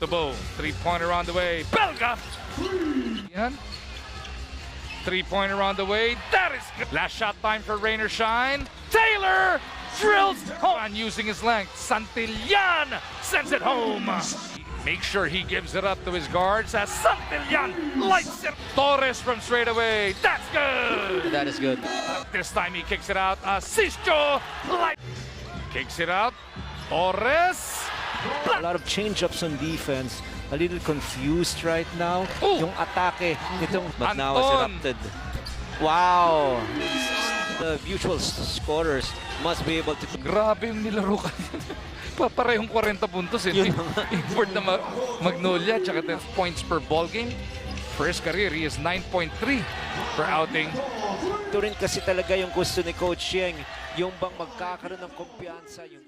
The bow, three-pointer on the way. Belga! Yan. Three-pointer on the way. That is good. Last shot time for Rain or Shine. Taylor drills home. Using his length. Santillan sends it home. Make sure he gives it up to his guards as Santillan lights it. Torres from straight away. That's good. That is good. This time he kicks it out. Sisto kicks it out. Torres. A lot of change-ups on defense. A little confused right now. Ooh. Yung atake nitong But now it's Anton. erupted. wow. The usual scorers must be able to. Grabe yung nilaro kanina. Paparehong 40 puntos eh. Yun na nga. Import na Magnolia tsaka 10 points per ball game. For his career, he is 9.3 per outing. Ito rin kasi talaga yung gusto ni Coach Yeng. Yung bang magkakaroon ng kumpiyansa. Yung